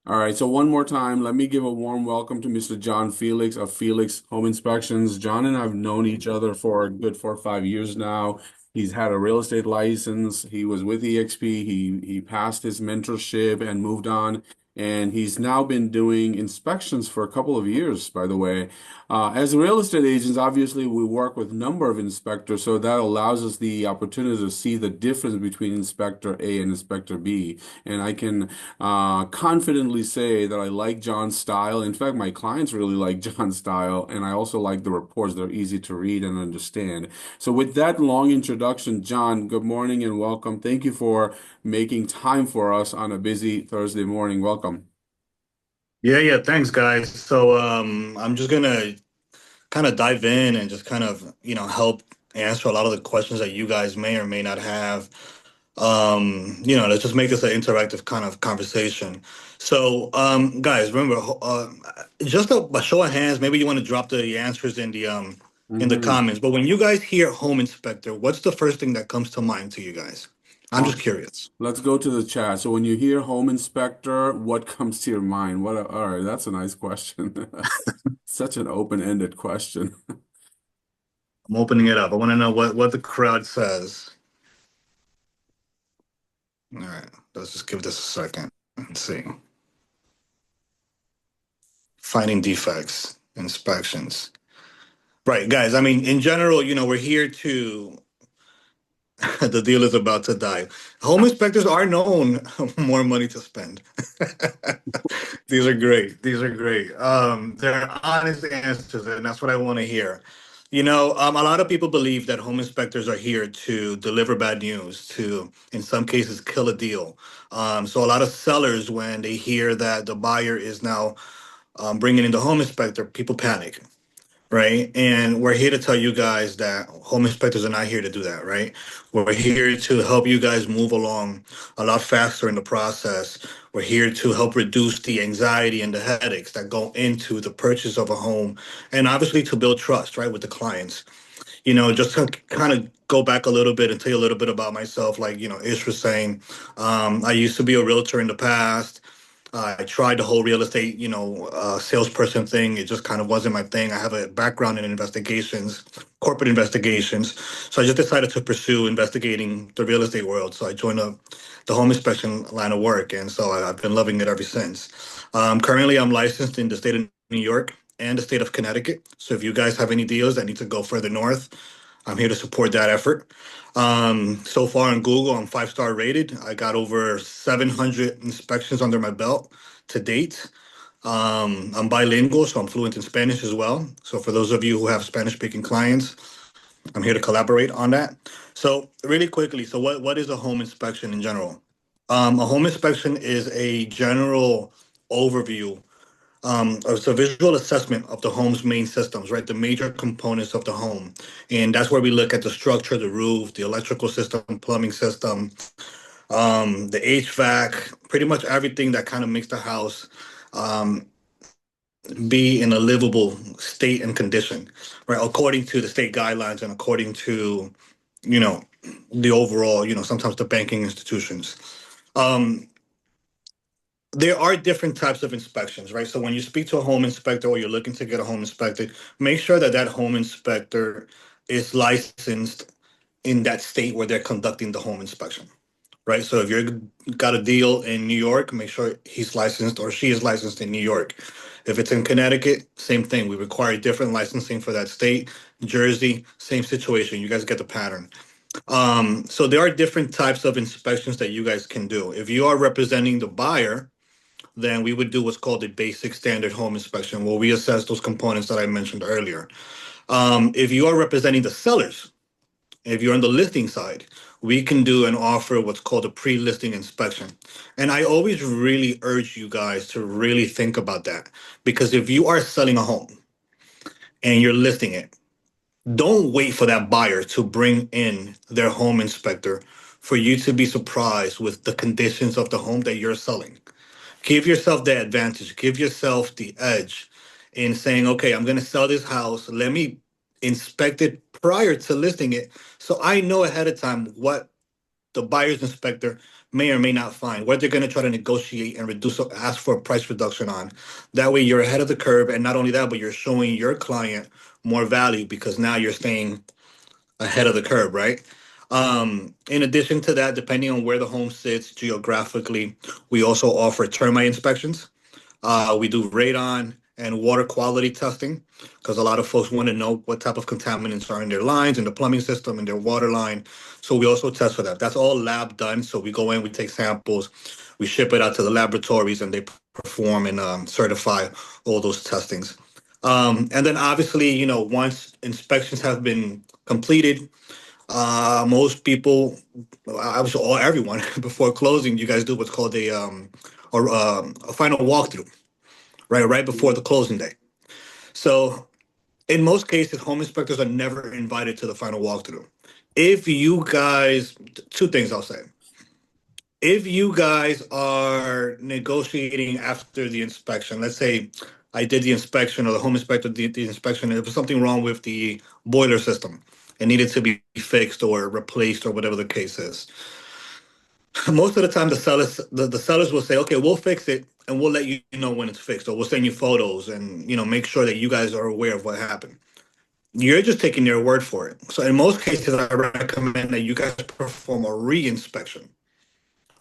All right, so one more time, let me give a warm welcome to Mr. John Felix of Felix Home Inspections. John and I have known each other for a good 4 or 5 years now. He's had a real estate license. He was with EXP. He passed his mentorship and moved on. And he's now been doing inspections for a couple of years, by the way. As real estate agents, obviously, we work with a number of inspectors, so that allows us the opportunity to see the difference between Inspector A and Inspector B. And I can confidently say that I like John's style. In fact, my clients really like John's style, and I also like the reports. They're easy to read and understand. So, with that long introduction, John, good morning and welcome. Thank you for making time for us on a busy Thursday morning. Welcome. Yeah, thanks, guys. I'm just gonna kind of dive in and just kind of, help answer a lot of the questions that you guys may or may not have. Let's just make this an interactive kind of conversation. Guys, remember, just a show of hands. Maybe you want to drop the answers in the Mhm. comments. But when you guys hear home inspector, what's the first thing that comes to mind to you guys? I'm just Awesome. curious. Let's go to the chat. So, when you hear home inspector, what comes to your mind? All right, that's a nice question. Such an open-ended question. I'm opening it up. I want to know what the crowd says. All right, let's just give this a second and see. Finding defects, inspections. Right, guys. I mean, in general, we're here to. The deal is about to die. Home inspectors are known more money to spend. These are great. These are great. They're honest answers, and that's what I want to hear. A lot of people believe that home inspectors are here to deliver bad news, to, in some cases, kill a deal. So a lot of sellers, when they hear that the buyer is now bringing in the home inspector, people panic, right? And we're here to tell you guys that home inspectors are not here to do that, right? We're here to help you guys move along a lot faster in the process. We're here to help reduce the anxiety and the headaches that go into the purchase of a home, and obviously to build trust, right, with the clients. Just to kind of go back a little bit and tell you a little bit about myself, like, Ish was saying, I used to be a realtor in the past. I tried the whole real estate, salesperson thing. It just kind of wasn't my thing. I have a background in investigations, corporate investigations. So I just decided to pursue investigating the real estate world. So I joined the home inspection line of work. And so I've been loving it ever since. Currently, I'm licensed in the state of New York and the state of Connecticut. So if you guys have any deals that need to go further north, I'm here to support that effort. So far on Google, I'm 5-star rated. I got over 700 inspections under my belt to date. I'm bilingual, so I'm fluent in Spanish as well. So for those of you who have Spanish-speaking clients, I'm here to collaborate on that. So really quickly, so what is a home inspection in general? A home inspection is a general overview, it's a visual assessment of the home's main systems, right? The major components of the home. And that's where we look at the structure, the roof, the electrical system, plumbing system, the HVAC, pretty much everything that kind of makes the house um, be in a livable state and condition, right? According to the state guidelines and according to, you know, the overall, sometimes the banking institutions. Um, there are different types of inspections, right? So when you speak to a home inspector or you're looking to get a home inspected, make sure that that home inspector is licensed in that state where they're conducting the home inspection, right? So if you're got a deal in New York, make sure he's licensed or she is licensed in New York. If it's in Connecticut, same thing. We require different licensing for that state. Jersey, same situation. You guys get the pattern. So there are different types of inspections that you guys can do. If you are representing the buyer, then we would do what's called a basic standard home inspection, where we assess those components that I mentioned earlier. If you are representing the sellers, if you're on the listing side, we can do and offer what's called a pre-listing inspection. And I always really urge you guys to really think about that, because if you are selling a home and you're listing it, don't wait for that buyer to bring in their home inspector for you to be surprised with the conditions of the home that you're selling. Give yourself the advantage, give yourself the edge in saying, okay, I'm going to sell this house. Let me inspect it prior to listing it so I know ahead of time what the buyer's inspector may or may not find, what they're going to try to negotiate and reduce, ask for a price reduction on. That way, you're ahead of the curve, and not only that, but you're showing your client more value because now you're staying ahead of the curve, right? In addition to that, depending on where the home sits geographically, we also offer termite inspections. We do radon and water quality testing because a lot of folks want to know what type of contaminants are in their lines, in the plumbing system, in their water line. So we also test for that. That's all lab done. So we go in, we take samples, we ship it out to the laboratories, and they perform and certify all those testings. And then obviously, once inspections have been completed, most people, I was all everyone before closing, you guys do what's called a final walkthrough, right before the closing day. So in most cases, home inspectors are never invited to the final walkthrough. If you guys, two things I'll say. If you guys are negotiating after the inspection, let's say I did the inspection or the home inspector did the inspection, and there was something wrong with the boiler system. It needed to be fixed or replaced or whatever the case is. Most of the time, the sellers will say, "Okay, we'll fix it and we'll let you know when it's fixed, or we'll send you photos and make sure that you guys are aware of what happened." You're just taking their word for it. So in most cases, I recommend that you guys perform a re-inspection,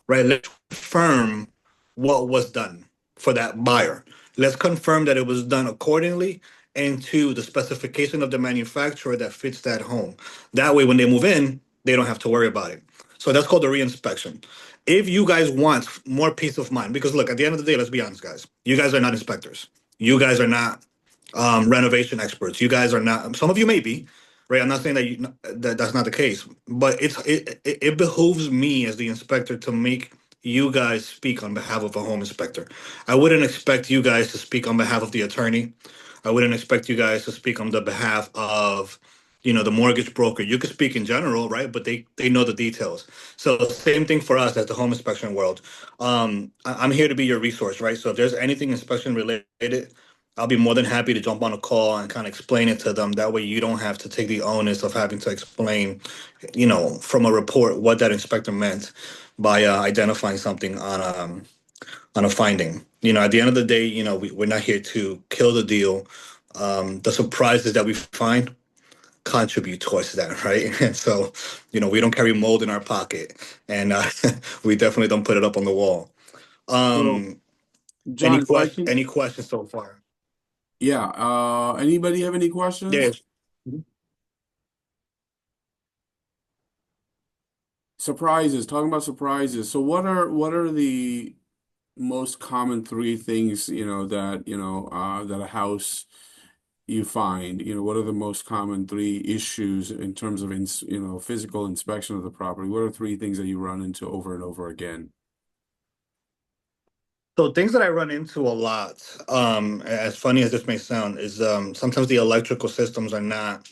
right? Let's confirm what was done for that buyer. Let's confirm that it was done accordingly and to the specification of the manufacturer that fits that home. That way, when they move in, they don't have to worry about it. So that's called a reinspection. If you guys want more peace of mind, because look, at the end of the day, let's be honest, guys, you guys are not inspectors. You guys are not renovation experts. You guys are not. Some of you may be, right? I'm not saying that's not the case, but it behooves me as the inspector to make you guys speak on behalf of a home inspector. I wouldn't expect you guys to speak on behalf of the attorney. I wouldn't expect you guys to speak on the behalf of the mortgage broker. You could speak in general, right? But they know the details. So same thing for us as the home inspection world. I'm here to be your resource, right? So if there's anything inspection related, I'll be more than happy to jump on a call and kind of explain it to them. That way you don't have to take the onus of having to explain, from a report what that inspector meant by identifying something on a finding. At the end of the day, we're not here to kill the deal. The surprises that we find contribute towards that, right? And so, we don't carry mold in our pocket, and we definitely don't put it up on the wall. So, Um, John, if I can, any questions so far? yeah. Anybody have any Yeah. questions? Surprises. Talking about surprises. So, what are the most common three things that a house you find? What are the most common three issues in terms of physical inspection of the property? What are three things that you run into over and over again? So things that I run into a lot, as funny as this may sound, is sometimes the electrical systems are not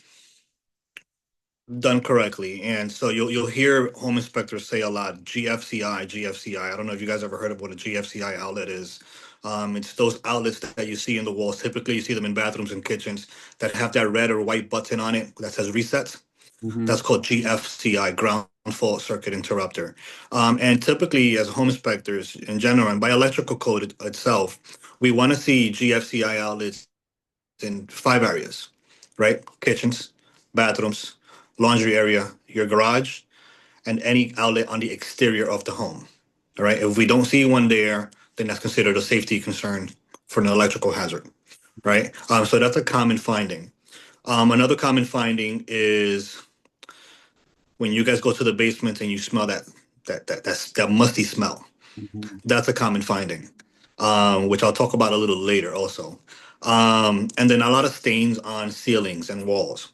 done correctly, and so you'll hear home inspectors say a lot GFCI, GFCI. I don't know if you guys ever heard of what a GFCI outlet is. It's those outlets that you see in the walls. Typically, you see them in bathrooms and kitchens that have that red or white button on it that says reset. Hmm. That's called GFCI, ground fault circuit interrupter. And typically, as home inspectors in general, and by electrical code itself, we want to see GFCI outlets in five areas, right? Kitchens, bathrooms, laundry area, your garage, and any outlet on the exterior of the home. All right. If we don't see one there, then that's considered a safety concern for an electrical hazard, right? So that's a common finding. Another common finding is when you guys go to the basement and you smell that musty smell. Hmm. That's a common finding, which I'll talk about a little later also. And then a lot of stains on ceilings and walls,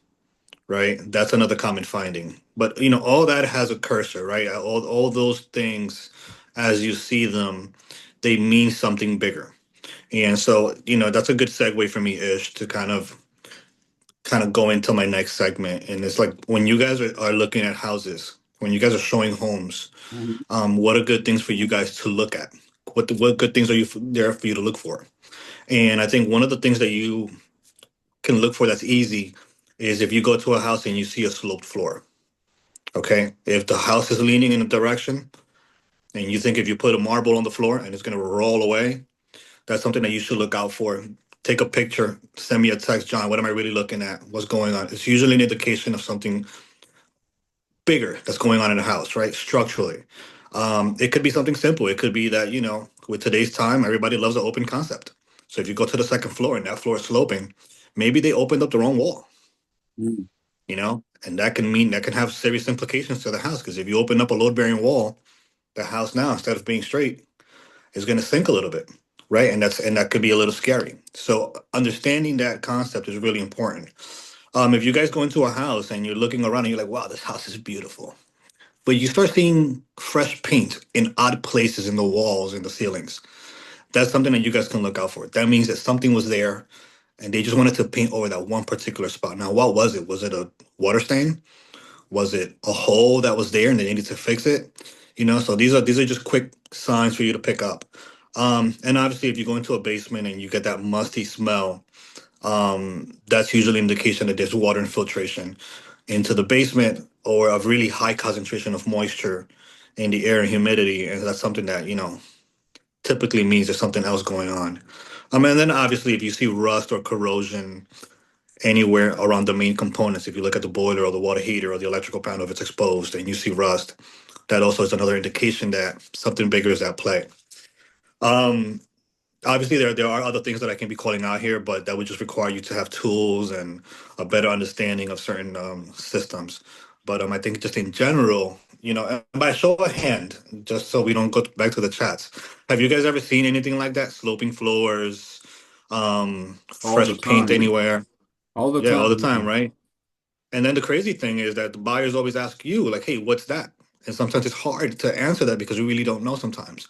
right? That's another common finding. But all that has a cursor, right? All those things, as you see them, they mean something bigger. And so, that's a good segue for me, Ish, to kind of go into my next segment. And it's like when you guys are looking at houses, when you guys are showing homes, what are good things for you guys to look at? What good things are there for you to look for? And I think one of the things that you can look for that's easy is if you go to a house and you see a sloped floor, Okay, if the house is leaning in a direction and you think if you put a marble on the floor and it's going to roll away, that's something that you should look out for. Take a picture, send me a text, John. What am I really looking at? What's going on? It's usually an indication of something bigger that's going on in the house, right? Structurally. It could be something simple. It could be that, with today's time, everybody loves an open concept. So if you go to the second floor and that floor is sloping, maybe they opened up the wrong wall, Mm. and that can mean that can have serious implications to the house. Because if you open up a load bearing wall, the house now, instead of being straight, is going to sink a little bit, right? And that could be a little scary. So understanding that concept is really important. If you guys go into a house and you're looking around and you're like, wow, this house is beautiful, but you start seeing fresh paint in odd places in the walls and the ceilings, that's something that you guys can look out for. That means that something was there and they just wanted to paint over that one particular spot. Now, what was it? Was it a water stain? Was it a hole that was there and they needed to fix it? So these are just quick signs for you to pick up. And obviously, if you go into a basement and you get that musty smell, that's usually an indication that there's water infiltration into the basement or a really high concentration of moisture in the air and humidity, and that's something that typically means there's something else going on. And then obviously, if you see rust or corrosion anywhere around the main components, if you look at the boiler or the water heater or the electrical panel, if it's exposed and you see rust, that also is another indication that something bigger is at play. Um, Obviously, there are other things that I can be calling out here, but that would just require you to have tools and a better understanding of certain systems. But I think just in general, and by show of hand, just so we don't go back to the chats, have you guys ever seen anything like that? Sloping floors, All the fresh paint time. anywhere? All the Yeah, all the time. time, right? And then the crazy thing is that the buyers always ask you, like, hey, what's that? And sometimes it's hard to answer that because we really don't know sometimes.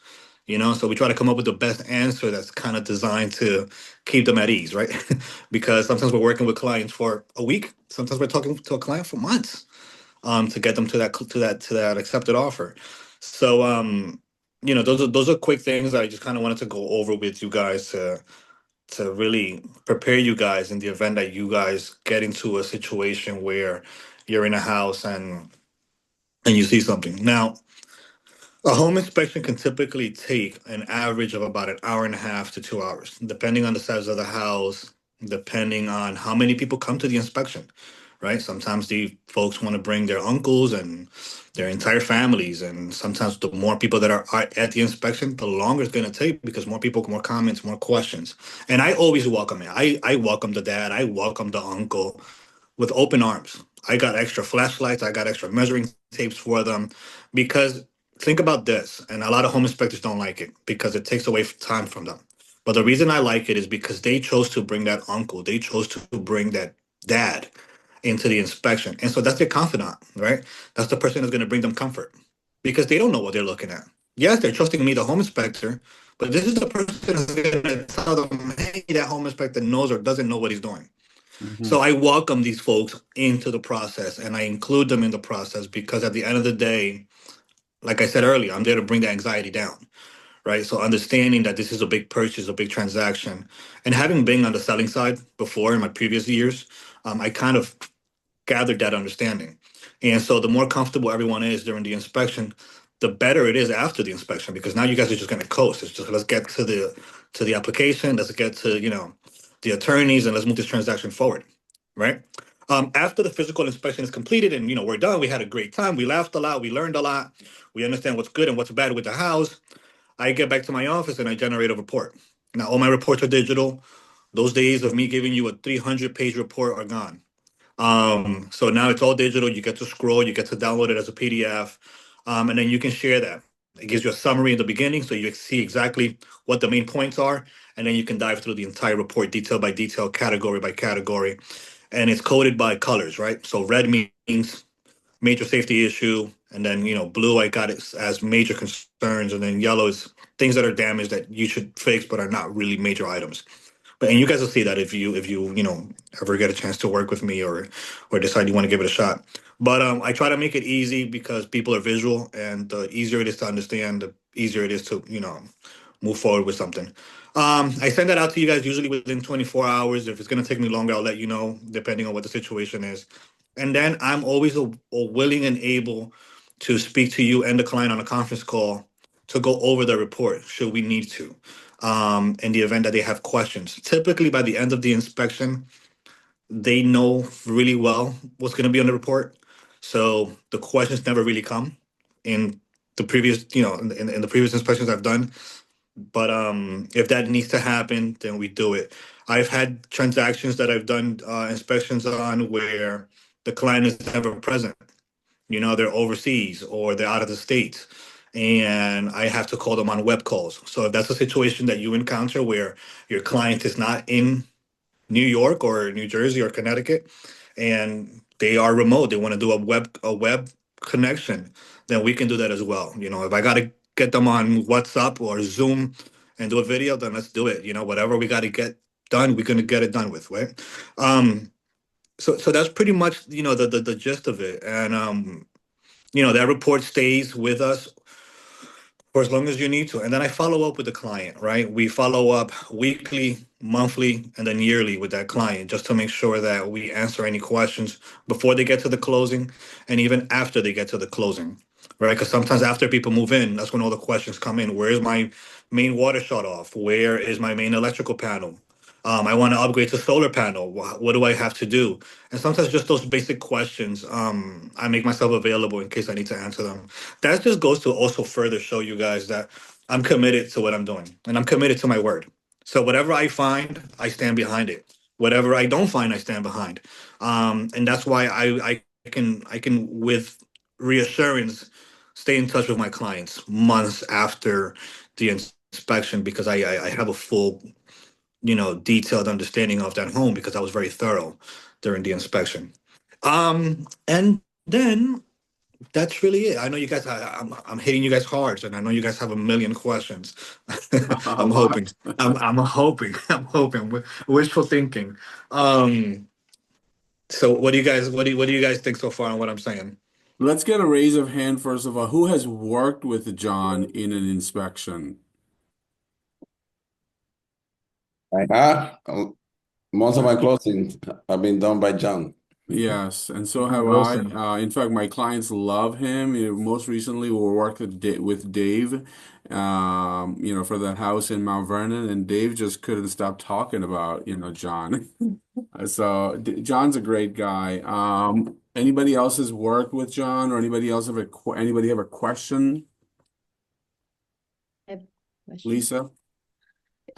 So we try to come up with the best answer that's kind of designed to keep them at ease, right? Because sometimes we're working with clients for a week, sometimes we're talking to a client for months, to get them to that accepted offer. So those are quick things that I just kind of wanted to go over with you guys to really prepare you guys in the event that you guys get into a situation where you're in a house and you see something. Now, a home inspection can typically take an average of about an hour and a half to 2 hours, depending on the size of the house, depending on how many people come to the inspection, right? Sometimes the folks want to bring their uncles and their entire families, and sometimes the more people that are at the inspection, the longer it's going to take because more people, more comments, more questions. And I always welcome it. I welcome the dad, I welcome the uncle with open arms. I got extra flashlights, I got extra measuring tapes for them because think about this, and a lot of home inspectors don't like it because it takes away time from them. But the reason I like it is because they chose to bring that uncle, they chose to bring that dad into the inspection. And so that's their confidant, right? That's the person that's going to bring them comfort because they don't know what they're looking at. Yes, they're trusting me, the home inspector, but this is the person that's going to tell them, hey, that home inspector knows or doesn't know what he's doing. Hmm. So I welcome these folks into the process and I include them in the process because at the end of the day, like I said earlier, I'm there to bring the anxiety down, right? So understanding that this is a big purchase, a big transaction, and having been on the selling side before in my previous years, I kind of gathered that understanding. And so the more comfortable everyone is during the inspection, the better it is after the inspection because now you guys are just going to coast. It's just let's get to the application, let's get to the attorneys, and let's move this transaction forward, right? After the physical inspection is completed and we're done, we had a great time, we laughed a lot, we learned a lot, we understand what's good and what's bad with the house. I get back to my office and I generate a report. Now all my reports are digital. Those days of me giving you a 300-page report are gone. So now it's all digital. You get to scroll, you get to download it as a PDF, and then you can share that. It gives you a summary in the beginning, so you see exactly what the main points are, and then you can dive through the entire report, detail by detail, category by category, and it's coded by colors, right? So red means major safety issue, and then blue I got it as major concerns, and then yellow is things that are damaged that you should fix but are not really major items. And you guys will see that if you ever get a chance to work with me or decide you want to give it a shot. But I try to make it easy because people are visual, and the easier it is to understand, the easier it is to move forward with something. I send that out to you guys usually within 24 hours. If it's gonna take me longer, I'll let you know depending on what the situation is. And then I'm always willing and able to speak to you and the client on a conference call to go over the report should we need to, in the event that they have questions. Typically, by the end of the inspection, they know really well what's going to be on the report. So the questions never really come in the previous, in the previous inspections I've done. But if that needs to happen, then we do it. I've had transactions that I've done inspections on where the client is never present. They're overseas or they're out of the state, and I have to call them on web calls. So if that's a situation that you encounter where your client is not in New York or New Jersey or Connecticut, and they are remote, they want to do a web connection, then we can do that as well. If I got to get them on WhatsApp or Zoom and do a video, then let's do it. Whatever we got to get done, we're gonna get it done with, right? Um, so that's pretty much the gist of it, and that report stays with us for as long as you need to. And then I follow up with the client, right? We follow up weekly, monthly, and then yearly with that client just to make sure that we answer any questions before they get to the closing and even after they get to the closing, right? Because sometimes after people move in, that's when all the questions come in. Where is my main water shut off? Where is my main electrical panel? I want to upgrade to solar panel. What do I have to do? And sometimes just those basic questions, I make myself available in case I need to answer them. That just goes to also further show you guys that I'm committed to what I'm doing and I'm committed to my word. So whatever I find, I stand behind it. Whatever I don't find, I stand behind. And that's why I can with reassurance stay in touch with my clients months after the inspection because I have a full detailed understanding of that home because I was very thorough during the inspection. And then that's really it. I know you guys. I'm hitting you guys hard, and I know you guys have a million questions. A I'm lot. hoping. I'm hoping. I'm hoping. Wishful thinking. Um. So, what do you guys think so far on what I'm saying? Let's get a raise of hand first of all. Who has worked with John in an inspection? I have most of my closings have been done by John. Yes, and so have I. Wilson. In fact, my clients love him. Most recently, we worked with Dave, for that house in Mount Vernon, and Dave just couldn't stop talking about, John. So John's a great guy. Anybody else has worked with John, or anybody have a question, I have a question. Lisa?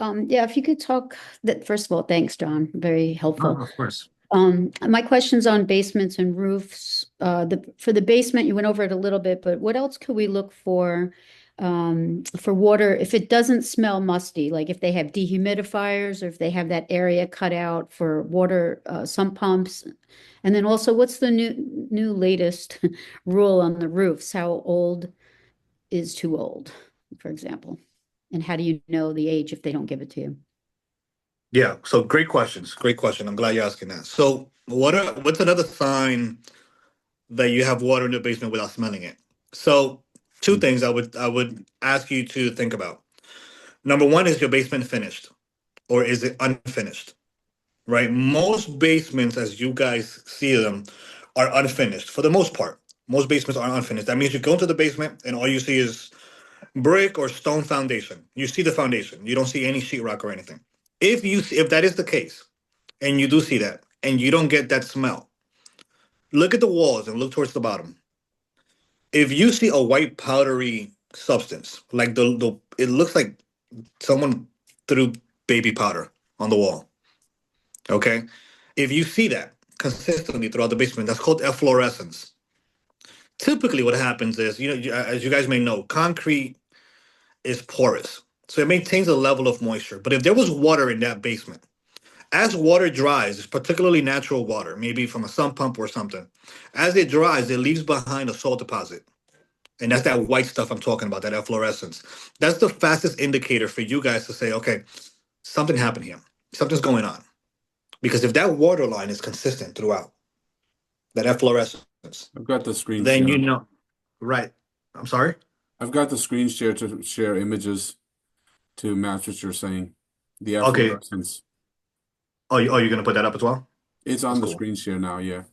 Yeah, if you could talk that, first of all, thanks, John. Very helpful. Of course. My question's on basements and roofs. For the basement, you went over it a little bit, but what else could we look for water if it doesn't smell musty, like if they have dehumidifiers or if they have that area cut out for water, sump pumps? And then also, what's the new latest rule on the roofs? How old is too old, for example? And how do you know the age if they don't give it to you? Yeah. So great questions. Great question. I'm glad you're asking that. So what's another sign that you have water in the basement without smelling it? So two things I would ask you to think about. Number one, is your basement finished or is it unfinished? Right? Most basements, as you guys see them, are unfinished for the most part. Most basements are unfinished. That means you go into the basement and all you see is brick or stone foundation. You see the foundation. You don't see any sheetrock or anything. If that is the case, and you do see that, and you don't get that smell, look at the walls and look towards the bottom. If you see a white powdery substance, like the it looks like someone threw baby powder on the wall. Okay, if you see that consistently throughout the basement, that's called efflorescence. Typically, what happens is, as you guys may know, concrete is porous, so it maintains a level of moisture. But if there was water in that basement, as water dries, particularly natural water, maybe from a sump pump or something, as it dries, it leaves behind a salt deposit. And that's that white stuff I'm talking about, that efflorescence. That's the fastest indicator for you guys to say, okay, something happened here. Something's going on. Because if that water line is consistent throughout, that efflorescence, I've got the screen then share. right. I'm sorry? I've got the screen share to share images to match what you're saying. The Okay. efflorescence. Oh, you're going to put that up as well? It's That's on the cool. screen share now, yeah.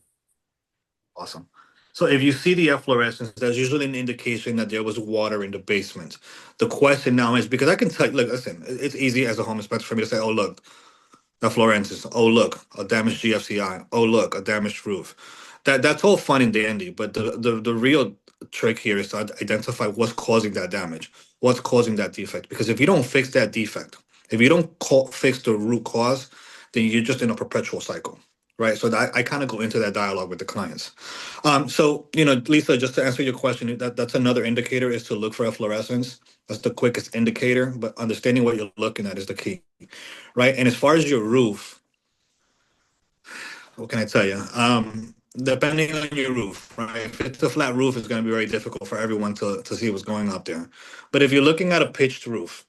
Awesome. So if you see the efflorescence, that's usually an indication that there was water in the basement. The question now is, because I can tell you, look, listen, it's easy as a home inspector for me to say, oh, look, efflorescence. Oh, look, a damaged GFCI. Oh, look, a damaged roof. That's all fun and dandy, but the real trick here is to identify what's causing that damage, what's causing that defect. Because if you don't fix that defect, if you don't fix the root cause, then you're just in a perpetual cycle, right? So that, I kind of go into that dialogue with the clients. So Lisa, just to answer your question, that's another indicator is to look for efflorescence. That's the quickest indicator, but understanding what you're looking at is the key, right? And as far as your roof, what can I tell you? Depending on your roof, right? If it's a flat roof, it's going to be very difficult for everyone to see what's going up there. But if you're looking at a pitched roof,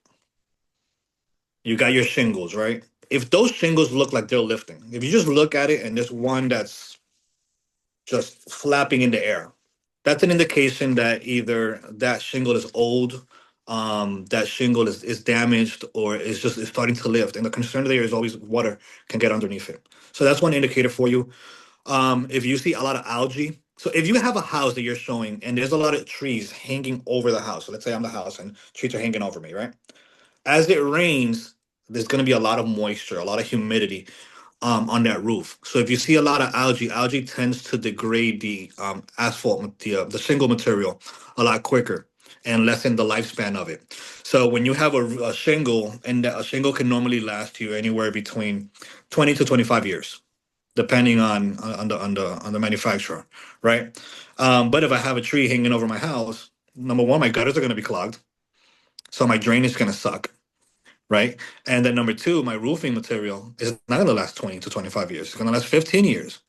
you got your shingles, right? If those shingles look like they're lifting, if you just look at it and there's one that's just flapping in the air, that's an indication that either that shingle is old, that shingle is damaged, or is starting to lift. And the concern there is always water can get underneath it. So that's one indicator for you. If you see a lot of algae, so if you have a house that you're showing and there's a lot of trees hanging over the house, so let's say I'm the house and trees are hanging over me, right? As it rains, there's going to be a lot of moisture, a lot of humidity on that roof. So if you see a lot of algae, algae tends to degrade the asphalt, the shingle material a lot quicker and lessen the lifespan of it. So when you have a shingle, and a shingle can normally last you anywhere between 20 to 25 years, depending on the manufacturer, right? But if I have a tree hanging over my house, number one, my gutters are going to be clogged, so my drainage is going to suck, right? And then number two, my roofing material is not going to last 20 to 25 years. It's going to last 15 years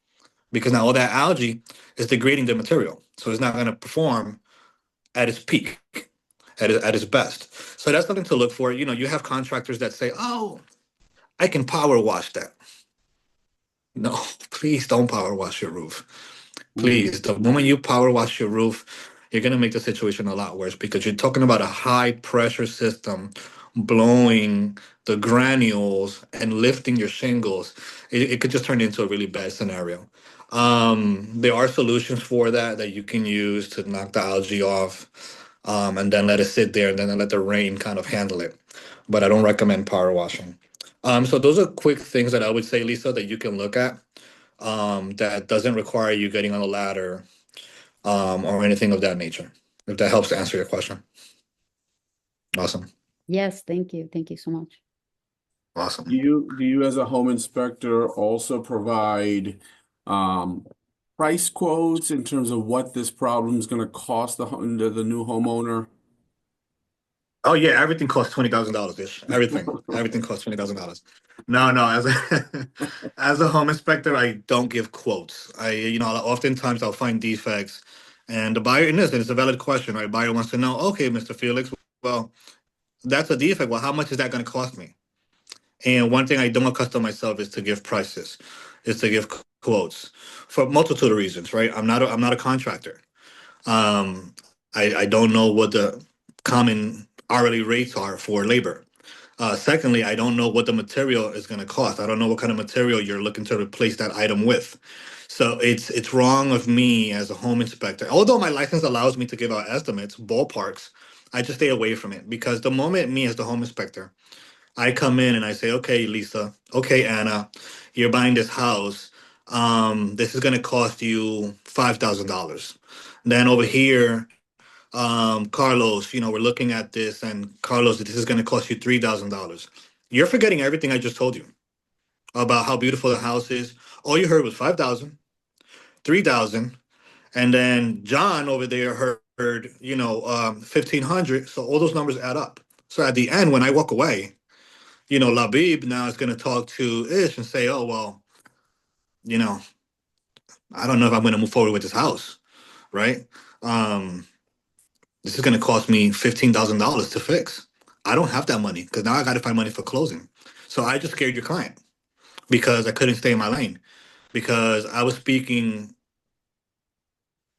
because now all that algae is degrading the material. So it's not going to perform at its peak, at its best. So that's something to look for. You have contractors that say, oh, I can power wash that. No, please don't power wash your roof. Please, the moment you power wash your roof, you're going to make the situation a lot worse because you're talking about a high pressure system blowing the granules and lifting your shingles. It could just turn into a really bad scenario. There are solutions for that you can use to knock the algae off, and then let it sit there and then let the rain kind of handle it. But I don't recommend power washing. So those are quick things that I would say, Lisa, that you can look at, that doesn't require you getting on a ladder, or anything of that nature. If that helps to answer your question. Awesome. Yes, thank you. Thank you so much. Awesome. Do you as a home inspector also provide price quotes in terms of what this problem is going to cost the new homeowner? Oh yeah, everything costs $20,000 ish. Everything costs $20,000. No, no. As a as a home inspector, I don't give quotes. Oftentimes I'll find defects, and the buyer, and it's a valid question, right? Buyer wants to know, okay, Mr. Felix, well, that's a defect. Well, how much is that going to cost me? And one thing I don't accustom myself is to give prices, is to give quotes for a multitude of reasons, right? I'm not a contractor. Um, I don't know what the common hourly rates are for labor. Secondly, I don't know what the material is going to cost. I don't know what kind of material you're looking to replace that item with. So it's wrong of me as a home inspector. Although my license allows me to give out estimates, ballparks, I just stay away from it because the moment me as the home inspector, I come in and I say, okay, Lisa, okay, Anna, you're buying this house. This is going to cost you $5,000. Then over here, Carlos, we're looking at this, and Carlos, this is going to cost you $3,000. You're forgetting everything I just told you about how beautiful the house is. All you heard was 5,000, 3,000, and then John over there heard 1,500. So all those numbers add up. So at the end, when I walk away, Labib now is going to talk to Ish and say, oh, well, you know, I don't know if I'm going to move forward with this house, right? Um, this is going to cost me $15,000 to fix. I don't have that money because now I got to find money for closing. So I just scared your client because I couldn't stay in my lane because I was speaking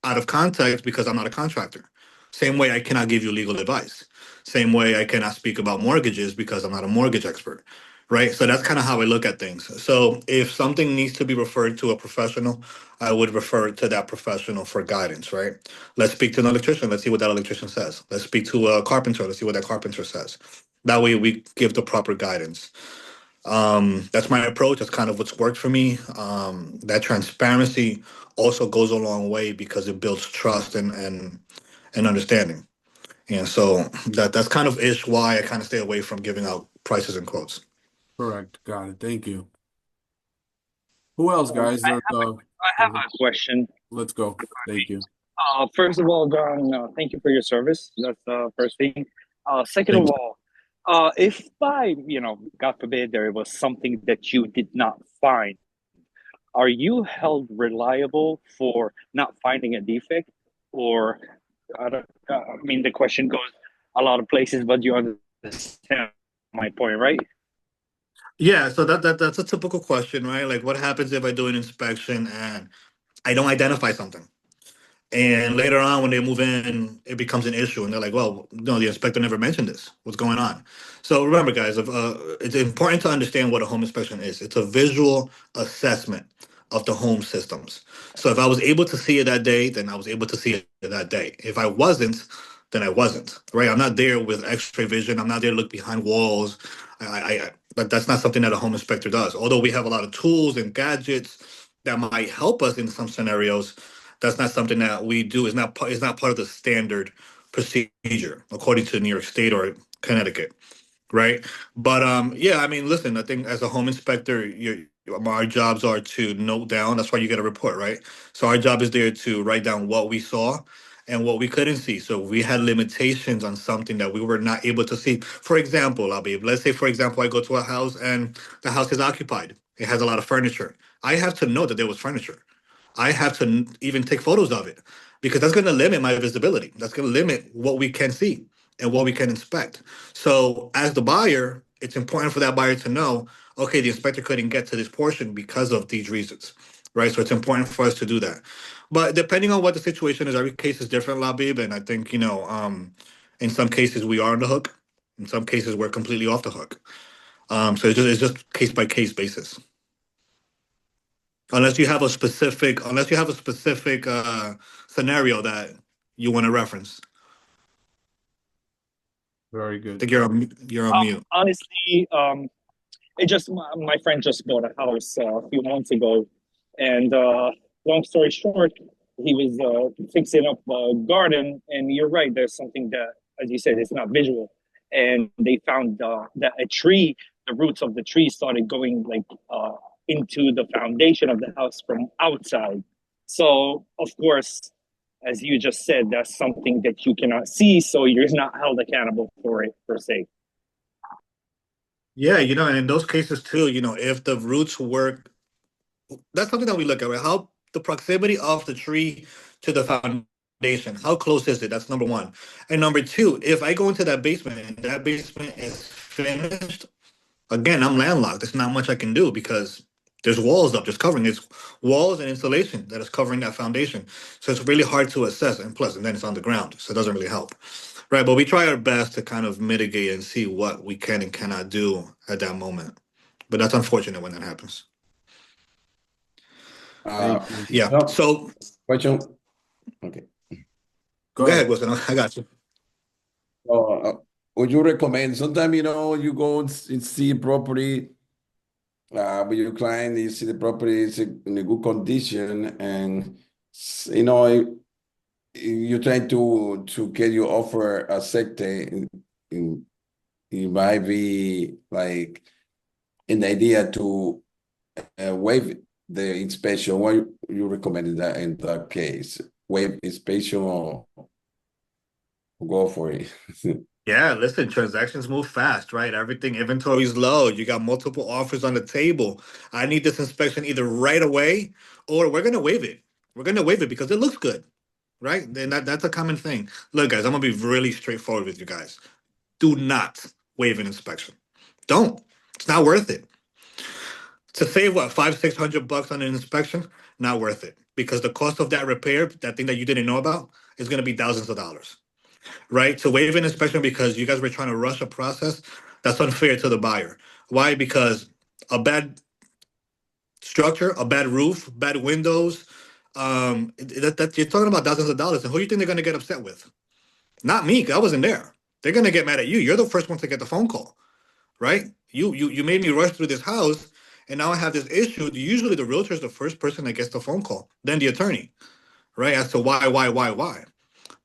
out of context because I'm not a contractor. Same way I cannot give you legal advice. Same way I cannot speak about mortgages because I'm not a mortgage expert, right? So that's kind of how I look at things. So if something needs to be referred to a professional, I would refer to that professional for guidance, right? Let's speak to an electrician. Let's see what that electrician says. Let's speak to a carpenter. Let's see what that carpenter says. That way we give the proper guidance. That's my approach. That's kind of what's worked for me. That transparency also goes a long way because it builds trust and understanding. And so that's kind of ish why I kind of stay away from giving out prices and quotes. Correct. Got it. Thank you. Who else, guys? I There's I have a question. let's go. Thank you. First of all, Don, thank you for your service. That's the first thing. Second of Thanks. all, if by, God forbid, there was something that you did not find, are you held reliable for not finding a defect? Or, I mean, the question goes a lot of places, but you understand my point, right? Yeah, so that's a typical question, right? Like, what happens if I do an inspection and I don't identify something? And later on, when they move in, it becomes an issue, and they're like, "Well, no, the inspector never mentioned this. What's going on?" So remember, guys, it's important to understand what a home inspection is. It's a visual assessment of the home systems. So if I was able to see it that day, then I was able to see it that day. If I wasn't, then I wasn't. Right? I'm not there with X-ray vision. I'm not there to look behind walls. But that's not something that a home inspector does. Although we have a lot of tools and gadgets that might help us in some scenarios, that's not something that we do. It's not part of the standard procedure according to New York State or Connecticut, right? But yeah, I mean, listen, I think as a home inspector, our jobs are to note down. That's why you get a report, right? So our job is there to write down what we saw and what we couldn't see. So we had limitations on something that we were not able to see. For example, let's say, for example, I go to a house and the house is occupied. It has a lot of furniture. I have to know that there was furniture. I have to even take photos of it because that's going to limit my visibility. That's going to limit what we can see and what we can inspect. So, as the buyer, it's important for that buyer to know, okay, the inspector couldn't get to this portion because of these reasons, right? So, it's important for us to do that. But depending on what the situation is, every case is different, Labib. And I think, in some cases we are on the hook. In some cases, we're completely off the hook. So it's just case by case basis. Unless you have a specific scenario that you want to reference. Very I good. think you're on mute. Honestly, it just my friend just bought a house a few months ago, and long story short, he was fixing up a garden, and you're right. There's something that, as you said, it's not visual, and they found that a tree, the roots of the tree started going like into the foundation of the house from outside. So of course, as you just said, that's something that you cannot see, so you're not held accountable for it per se. Yeah, and in those cases too, if the roots work, that's something that we look at, right? How the proximity of the tree to the foundation, how close is it? That's number one. And number two, if I go into that basement and that basement is finished, again, I'm landlocked. There's not much I can do because there's walls up, there's covering, there's walls and insulation that is covering that foundation. So it's really hard to assess. And then it's on the ground, so it doesn't really help. Right. But we try our best to kind of mitigate and see what we can and cannot do at that moment. But that's unfortunate when that happens. Thank you. Yeah. No, So question. Okay. go ahead, Wilson. I got you. Would you recommend? Sometimes you go and see property with your client. You see the property is in a good condition, and you try to get your offer accepted. It might be like an idea to waive the inspection. What you recommend in that case? Waive inspection or go for it? Yeah, listen, transactions move fast, right? Everything inventory is low. You got multiple offers on the table. I need this inspection either right away or we're gonna waive it. We're gonna waive it because it looks good, right? Then that's a common thing. Look, guys, I'm gonna be really straightforward with you guys. Do not waive an inspection. Don't. It's not worth it. To save what, 500-600 bucks on an inspection, not worth it. Because the cost of that repair, that thing that you didn't know about, is gonna be thousands of dollars. Right? To waive an inspection because you guys were trying to rush a process, that's unfair to the buyer. Why? Because a bad structure, a bad roof, bad windows, that you're talking about thousands of dollars. And who do you think they're going to get upset with? Not me, 'cause I wasn't there. They're going to get mad at you. You're the first one to get the phone call, right? You made me rush through this house, and now I have this issue. Usually the realtor is the first person that gets the phone call, then the attorney, right? As to why.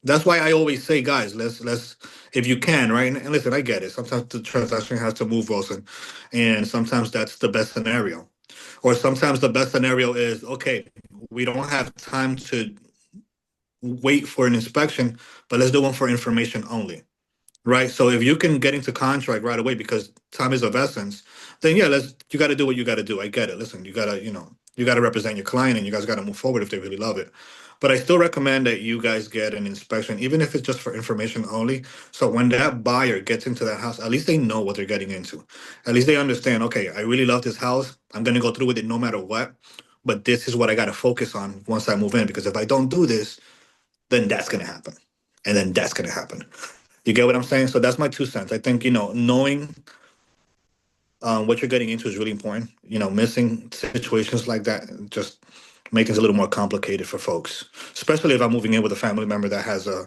That's why I always say, guys, let's if you can, right? And listen, I get it. Sometimes the transaction has to move, Wilson, and sometimes that's the best scenario. Or sometimes the best scenario is, okay, we don't have time to wait for an inspection, but let's do one for information only. Right. So if you can get into contract right away because time is of essence, then yeah, you got to do what you got to do. I get it. Listen, you got to represent your client and you guys got to move forward if they really love it. But I still recommend that you guys get an inspection, even if it's just for information only. So when that buyer gets into that house, at least they know what they're getting into. At least they understand, okay, I really love this house. I'm going to go through with it no matter what. But this is what I got to focus on once I move in. Because if I don't do this, then that's going to happen. And then that's going to happen. You get what I'm saying? So that's my 2 cents. I think, knowing what you're getting into is really important. Missing situations like that just making it a little more complicated for folks, especially if I'm moving in with a family member that has a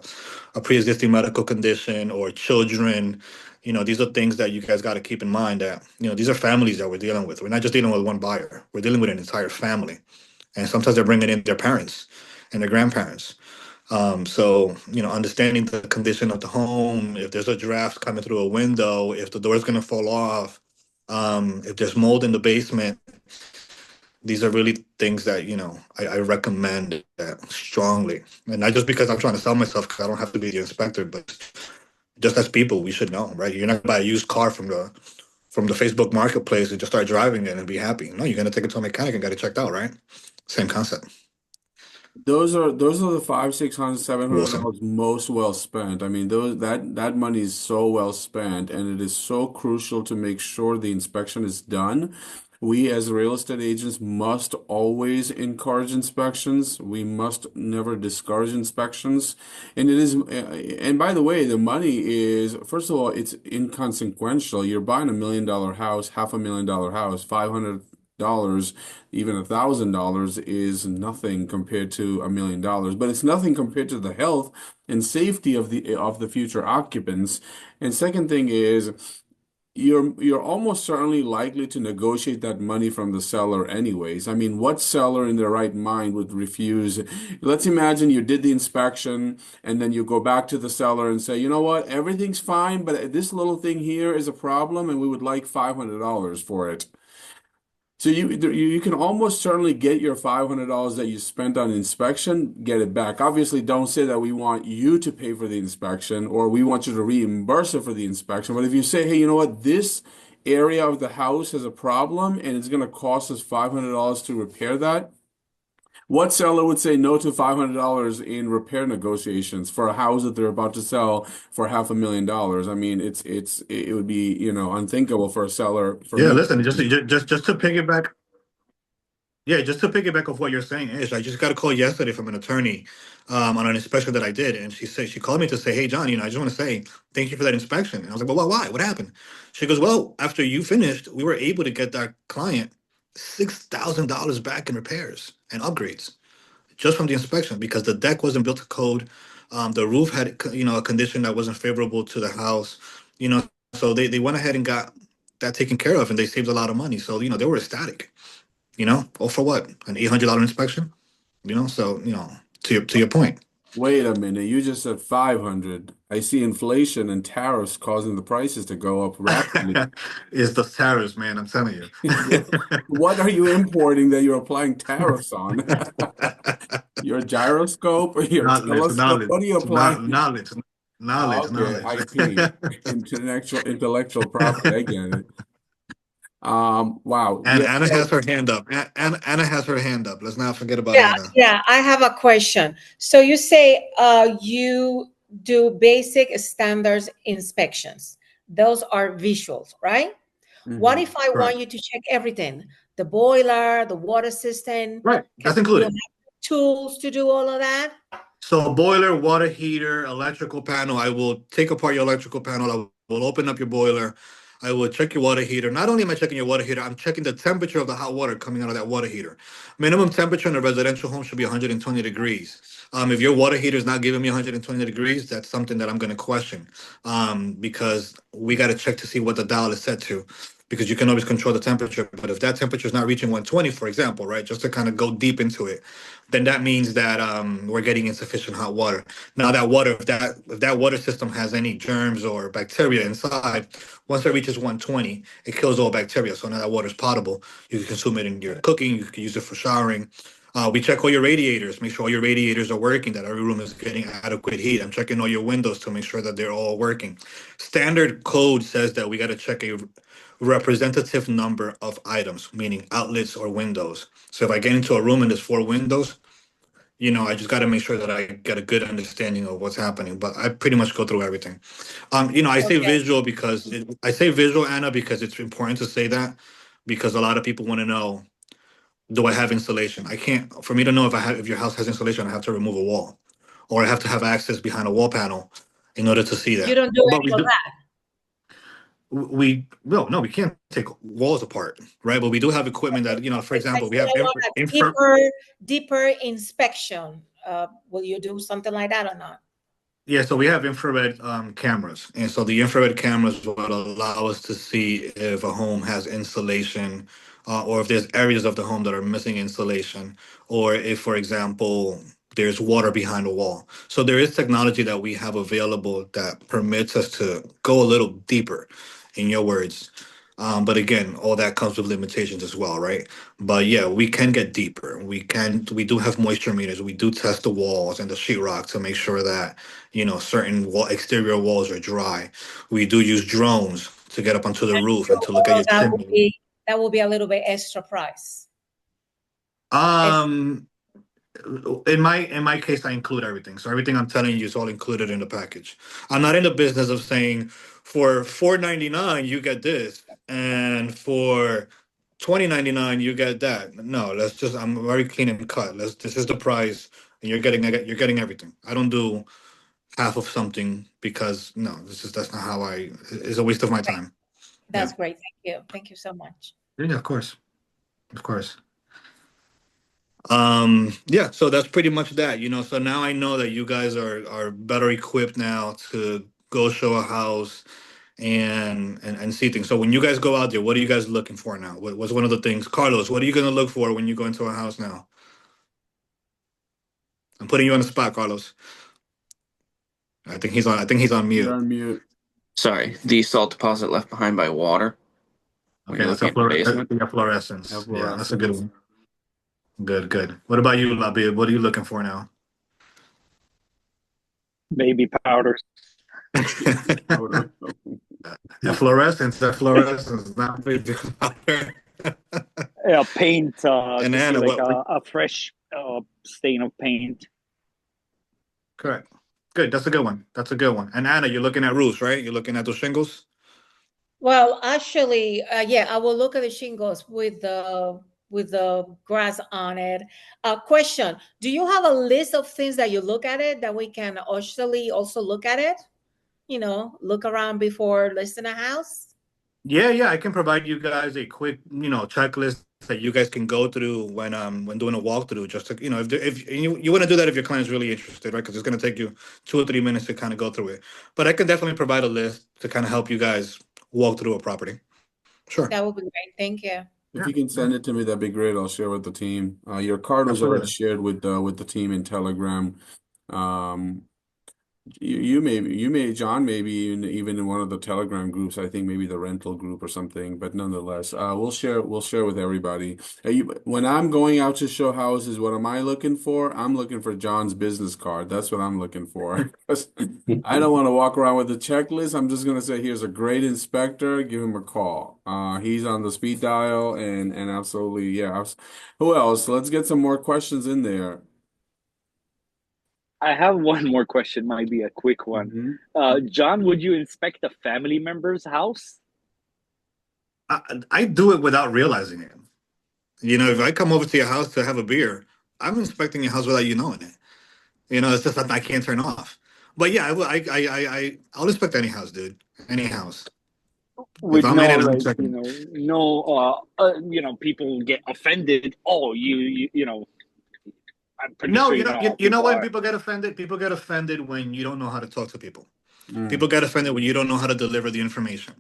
pre-existing medical condition or children. These are things that you guys got to keep in mind that, these are families that we're dealing with. We're not just dealing with one buyer. We're dealing with an entire family. And sometimes they're bringing in their parents and their grandparents. So, understanding the condition of the home, if there's a draft coming through a window, if the door's going to fall off, if there's mold in the basement, these are really things that, I recommend that strongly. And not just because I'm trying to sell myself, because I don't have to be the inspector, but just as people, we should know, right? You're not going to buy a used car from the Facebook marketplace and just start driving it and be happy. No, you're going to take it to a mechanic and get it checked out, right? Same concept. Those are the 500, 600, Wilson. $700 most well spent. I mean, that money is so well spent, and it is so crucial to make sure the inspection is done. We as real estate agents must always encourage inspections. We must never discourage inspections. And by the way, the money is, first of all, it's inconsequential. You're buying $1 million house, $500,000 house, $500, even $1,000 is nothing compared to $1 million, but it's nothing compared to the health and safety of the future occupants. And second thing is, you're almost certainly likely to negotiate that money from the seller anyways. I mean, what seller in their right mind would refuse? Let's imagine you did the inspection and then you go back to the seller and say, you know what, everything's fine, but this little thing here is a problem and we would like $500 for it. So you can almost certainly get your $500 that you spent on inspection, get it back. Obviously, don't say that we want you to pay for the inspection or we want you to reimburse it for the inspection. But if you say, hey, you know what, this area of the house has a problem and it's going to cost us $500 to repair that, what seller would say no to $500 in repair negotiations for a house that they're about to sell for $500,000? I mean, it would be, unthinkable for a seller, for Yeah, me. listen, just to piggyback. Yeah, just to piggyback off what you're saying is, I just got a call yesterday from an attorney on an inspection that I did, and she called me to say, "Hey, John, I just want to say thank you for that inspection." And I was like, "Well, why? What happened?" She goes, "Well, after you finished, we were able to get that client $6,000 back in repairs and upgrades just from the inspection because the deck wasn't built to code, the roof had a condition that wasn't favorable to the house, you know, so they went ahead and got that taken care of, and they saved a lot of money. So they were ecstatic." All for what? An $800 inspection? So, to your point. Wait a minute, you just said 500. I see inflation and tariffs causing the prices to go up rapidly. It's the tariffs, man, I'm telling you. What are you importing that you're applying tariffs on? Your gyroscope or your Knowledge, telescope? knowledge, What are you applying? knowledge, knowledge, Okay, knowledge. IP, intellectual property. I get it. Wow. And Yeah. Anna has So her hand up. Anna has her hand up. Let's not forget about Yeah, Anna. yeah, I have a question. So you say you do basic standards inspections. Those are visuals, right? What mhm. if I want Correct. you to check everything? The boiler, the water system? Right. Can That's you included. have tools to do all of that? So boiler, water heater, electrical panel. I will take apart your electrical panel. I will open up your boiler. I will check your water heater. Not only am I checking your water heater, I'm checking the temperature of the hot water coming out of that water heater. Minimum temperature in a residential home should be 120 degrees. If your water heater is not giving me 120 degrees, that's something that I'm going to question, because we got to check to see what the dial is set to, because you can always control the temperature. But if that temperature is not reaching 120, for example, right, just to kind of go deep into it, then that means that we're getting insufficient hot water. Now that water, if that water system has any germs or bacteria inside, once it reaches 120, it kills all bacteria. So now that water is potable. You can consume it in your cooking. You can use it for showering. We check all your radiators, make sure all your radiators are working, that every room is getting adequate heat. I'm checking all your windows to make sure that they're all working. Standard code says that we got to check a representative number of items, meaning outlets or windows. So if I get into a room and there's 4 windows, I just got to make sure that I get a good understanding of what's happening. But I pretty much go through everything. I say Okay. visual I say visual, Anna, because it's important to say that, because a lot of people want to know, do I have insulation? I can't. For me to know if your house has insulation, I have to remove a wall, or I have to have access behind a wall panel in order to see You that. don't do But any we of do. that. We no, we can't take walls apart, right? But we do have equipment that, for I example, we said have I want a deeper inspection. Will you do something like that or not? Yeah, so we have infrared cameras, and so the infrared cameras will allow us to see if a home has insulation, or if there's areas of the home that are missing insulation, or if, for example, there's water behind a wall. So there is technology that we have available that permits us to go a little deeper, in your words. But again, all that comes with limitations as well, right? But yeah, we can get deeper. We do have moisture meters. We do test the walls and the sheetrock to make sure that certain exterior walls are dry. We do use drones to get up onto the roof and to look at Or your chimney. that will be a little bit extra price. Um, in my case, I include everything. So everything I'm telling you is all included in the package. I'm not in the business of saying for $4.99 you get this, and for $20.99 you get that. No, I'm very clean and cut. This is the price, and you're getting everything. I don't do half of something, because no, that's not how it's a waste of my time. Yeah. That's great. Thank you. Thank you so much. Yeah, of course. Of course. Yeah, so that's pretty much that, so now I know that you guys are better equipped now to go show a house and see things. So when you guys go out there, what are you guys looking for now? What's one of the things, Carlos, what are you going to look for when you go into a house now? I'm putting you on the spot, Carlos. I think he's on You're mute. on mute. Sorry, the salt deposit left behind by water. When Okay, you're that's a looking at the basement. fluorescence. Yeah, that's a good Fluorescence. one. Good. What about you, Labib? What are you looking for now? Baby powders. Powder. Fluorescence, not baby powder. Paint And to see Anna, like what? a fresh stain of paint. Correct. Good. That's a good one. And Anna, you're looking at roofs, right? You're looking at those shingles. Well, actually, yeah, I will look at the shingles with the grass on it. Question: do you have a list of things that you look at it that we can actually also look at it? Look around before listing a house. Yeah. I can provide you guys a quick, checklist that you guys can go through when doing a walkthrough. Just to, if you want to do that, if your client's really interested, right? Because it's going to take you 2 or 3 minutes to kind of go through it. But I can definitely provide a list to kind of help you guys walk through a property. Sure. That would be great. Thank you. If you can send it to me, that'd be great. I'll share with the team. Your card was already Absolutely. shared with the team in Telegram. You may John, maybe even in one of the Telegram groups. I think maybe the rental group or something. But nonetheless, we'll share with everybody. When I'm going out to show houses, what am I looking for? I'm looking for John's business card. That's what I'm looking for. 'Cause I don't want to walk around with a checklist. I'm just gonna say, here's a great inspector. Give him a call. He's on the speed dial, and absolutely, yeah. Who else? Let's get some more questions in there. I have one more question, might be a quick one. John, would you inspect a family member's house? I do it without realizing it. If I come over to your house to have a beer, I'm inspecting your house without you knowing it. It's just that I can't turn off. But yeah, I'll inspect any house, dude. Any house. with I'm in no it, I'm like checking. people get offended. Oh, I'm pretty No, sure you know how you know people when are. people get offended? People get offended when you don't know how to talk to people. Mm. People get offended when you don't know how to deliver the information,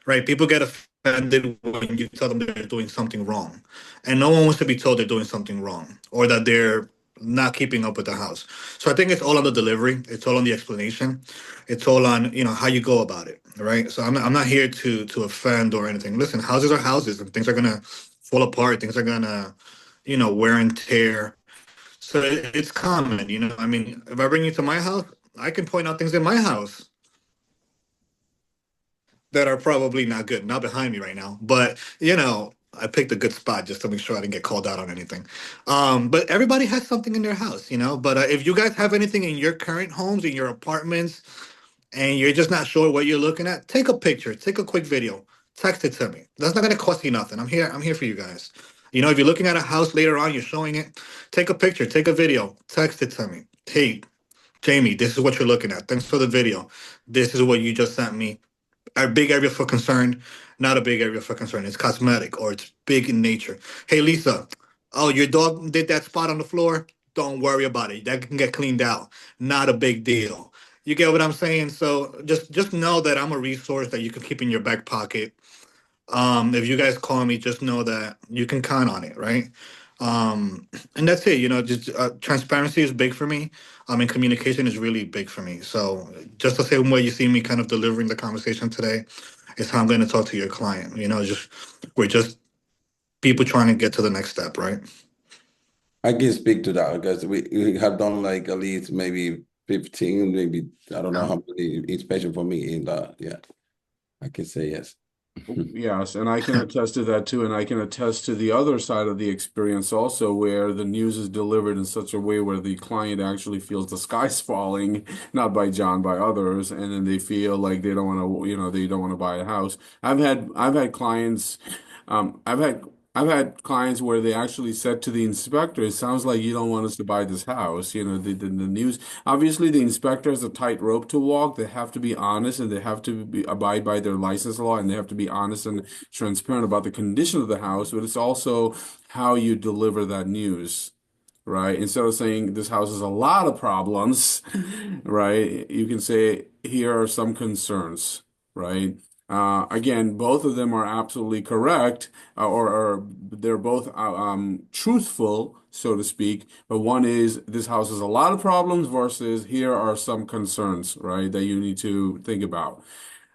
right? People get offended when you tell them they're doing something wrong, and no one wants to be told they're doing something wrong or that they're not keeping up with the house. So I think it's all on the delivery. It's all on the explanation. It's all on how you go about it, right? So I'm not here to offend or anything. Listen, houses are houses, and things are gonna fall apart. Things are gonna wear and tear. So it's common. I mean, if I bring you to my house, I can point out things in my house that are probably not good. Not behind me right now, but I picked a good spot just to make sure I didn't get called out on anything. But everybody has something in their house. But if you guys have anything in your current homes, in your apartments, and you're just not sure what you're looking at, take a picture, take a quick video, text it to me. That's not gonna cost you nothing. I'm here. I'm here for you guys. If you're looking at a house later on, you're showing it, take a picture, take a video, text it to me. Hey, Jamie, this is what you're looking at. Thanks for the video. This is what you just sent me. A big area for concern, not a big area for concern. It's cosmetic or it's big in nature. Hey, Lisa, oh, your dog did that spot on the floor. Don't worry about it. That can get cleaned out. Not a big deal. You get what I'm saying? So just know that I'm a resource that you can keep in your back pocket. If you guys call me, just know that you can count on it, right? And that's it. Just transparency is big for me. And communication is really big for me. So just the same way you see me kind of delivering the conversation today is how I'm going to talk to your client. We're just people trying to get to the next step, right? I can speak to that because we have done like at least maybe 15, maybe I don't know how many inspection for me in yeah. I can say yes. Yes, and I can attest to that too, and I can attest to the other side of the experience also, where the news is delivered in such a way where the client actually feels the sky's falling, not by John, by others, and then they feel like they don't want to, they don't want to buy a house. I've had clients, um, I've had I've had clients where they actually said to the inspector, "It sounds like you don't want us to buy this house." The news. Obviously, the inspector has a tightrope to walk. They have to be honest and they have to abide by their license law and they have to be honest and transparent about the condition of the house, but it's also how you deliver that news, right? Instead of saying this house has a lot of problems, right? You can say here are some concerns, right? Again, both of them are absolutely correct, or they're both truthful, so to speak. But one is this house has a lot of problems versus here are some concerns, right, that you need to think about.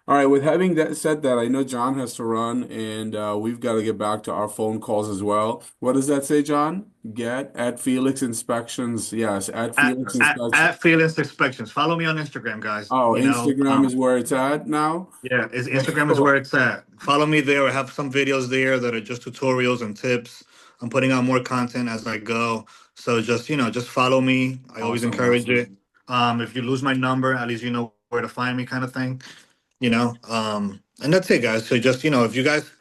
All right, with having that said that, I know John has to run and we've got to get back to our phone calls as well. What does that say, John? Get at Felix Inspections. Yes, at At, Felix at, Inspections. at Felix Inspections. Follow me on Instagram, guys. Oh, Instagram is where it's at now. Yeah, Okay, Instagram is where cool. it's at. Follow me there. I have some videos there that are just tutorials and tips. I'm putting out more content as I go. So just follow me. I always Awesome, encourage it. awesome. If you lose my number, at least you know where to find me, kind of thing. And that's it, guys. So just if you guys,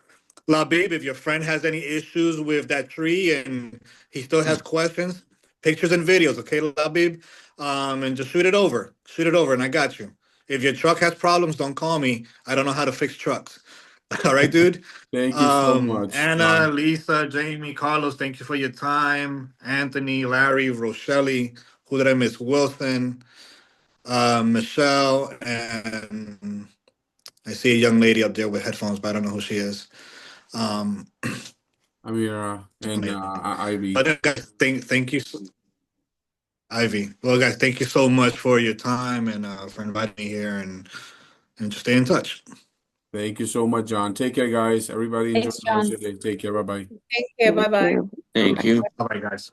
Labib, if your friend has any issues with that tree and he still has questions, pictures and videos, okay, Labib, and just shoot it over, and I got you. If your truck has problems, don't call me. I don't know how to fix trucks. All right, dude. Thank you so much, Anna, John. Lisa, Jamie, Carlos, thank you for your time. Anthony, Larry, Rochelle, who did I miss? Wilson, Michelle, and I see a young lady up there with headphones, but I don't know who she is. Um, Amira and Ivy. but guys, thank you, Ivy. Well, guys, thank you so much for your time and for inviting me here, and just stay in touch. Thank you so much, John. Take care, guys. Everybody enjoy Thanks, the rest John. of your day. Take care. Bye-bye. Take care. Bye bye. Thank you. Bye, bye, guys.